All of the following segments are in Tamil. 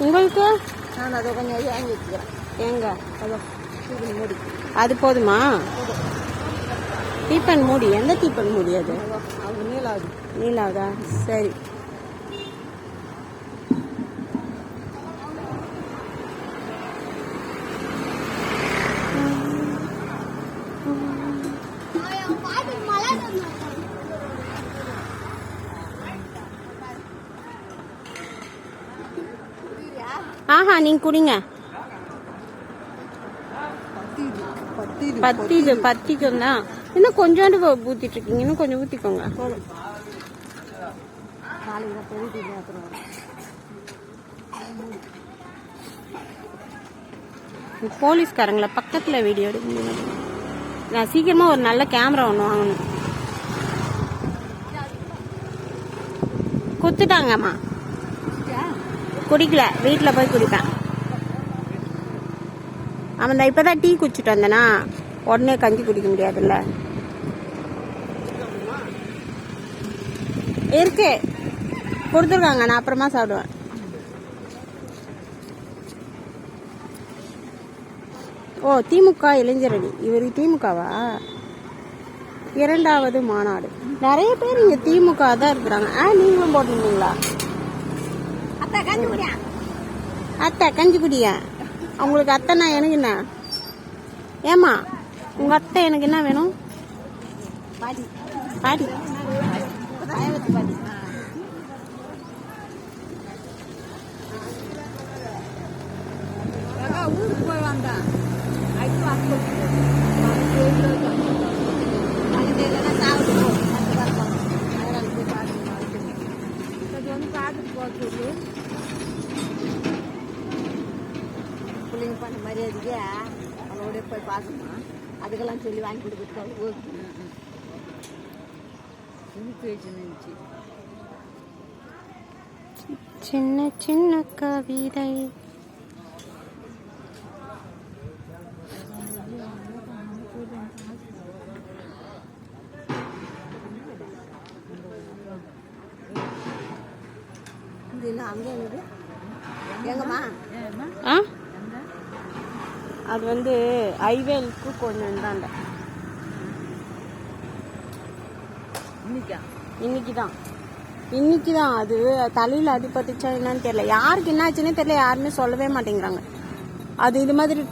உங்களுக்கு நான் அதை கொஞ்சம் வாங்கி வச்சுக்கிறேன். எங்க அதோ இது மூடி அது போதுமா? டீப்பன் மூடி எந்த டீப்பன் மூடி அது? அது நீளாது. நீலாவதா? சரி. ஆஹா நீங்க குடிங்க. பத்திக்கும் தான். இன்னும் கொஞ்சோண்டு ஊத்திட்டு இருக்கீங்க. இன்னும் கொஞ்சம் ஊத்திக்கோங்க. போலீஸ்காரங்கள பக்கத்துல வீடியோ எடுக்க முடியும். நான் சீக்கிரமா ஒரு நல்ல கேமரா ஒன்று வாங்கணும். குத்துட்டாங்கம்மா. குடிக்கல, வீட்டில் போய் குடிப்பேன். அவன் இப்பதான் டீ குடிச்சிட்டு வந்தனா, உடனே கஞ்சி குடிக்க முடியாதுல்ல. இருக்கு கொடுத்துருக்காங்க, நான் அப்புறமா சாப்பிடுவேன். ஓ திமுக இளைஞரணி. இவரு திமுகவா? இரண்டாவது மாநாடு. நிறைய பேர் இங்க திமுக தான் இருக்கிறாங்க. நீங்களும் போட்டிருந்தீங்களா? அத்தை கஞ்சி குடியா? உங்களுக்கு அத்தைனா எனக்கு என்ன? ஏமா உங்க அத்தை எனக்கு என்ன வேணும்? பாடி பாடி பாடி. ஊருக்கு போய் வந்தேன். பார்த்துட்டு போச்சு பிள்ளைங்க பண்ண மரியாதைக்கு அவளோட போய் பார்க்கணும். அதுக்கெல்லாம் சொல்லி வாங்கி கொடுத்துட்டு இருந்துச்சு. சின்ன சின்ன கவிதை. அங்கே எங்கம்மா? அது வந்து ஐவேலுக்கு கொஞ்சம் இருந்தாண்ட. இன்னைக்கு தான் அது தலையில் அடிபட்டுச்சா என்னன்னு தெரியல. யாருக்கு என்னாச்சுன்னு தெரியல. யாருமே சொல்லவே மாட்டேங்கிறாங்க. அது இது மாதிரி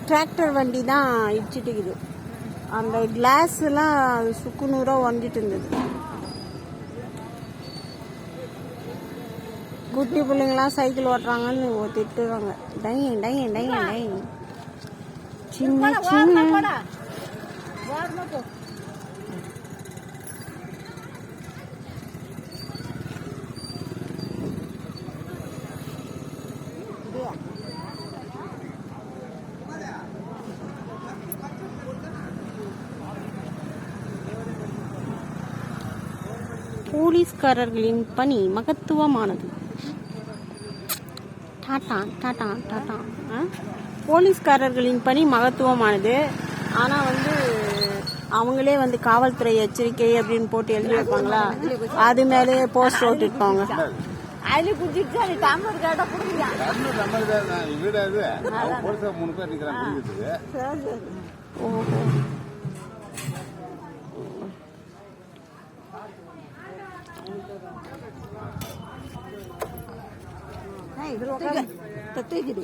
டிராக்டர் வண்டி தான் இடிச்சிட்டு இருக்குது. அந்த கிளாஸ் எல்லாம் சுக்குநூறா உடஞ்சிட்டு இருந்தது. குட்டி பிள்ளைங்களாம் சைக்கிள் ஓட்டுறாங்கன்னு திட்டுவாங்க. Dyeing dyeing dyeing dyeing. சின்ன சின்ன போலீஸ்காரர்களின் பணி மகத்துவமானது. டாடா டாடா டாடா. போலீஸ்காரர்களின் பணி மகத்துவமானது. ஆனால் வந்து அவங்களே வந்து காவல்துறை எச்சரிக்கை அப்படின்னு போட்டு எழுதி வைப்பாங்களா? அது மேலே போஸ்ட் ஓட்டிருப்பாங்க. அதுல குடிச்சிட்டு அது டம்ளர் கேட்டா குடிக்கலாம். ஓஹோ. தூக்கிடு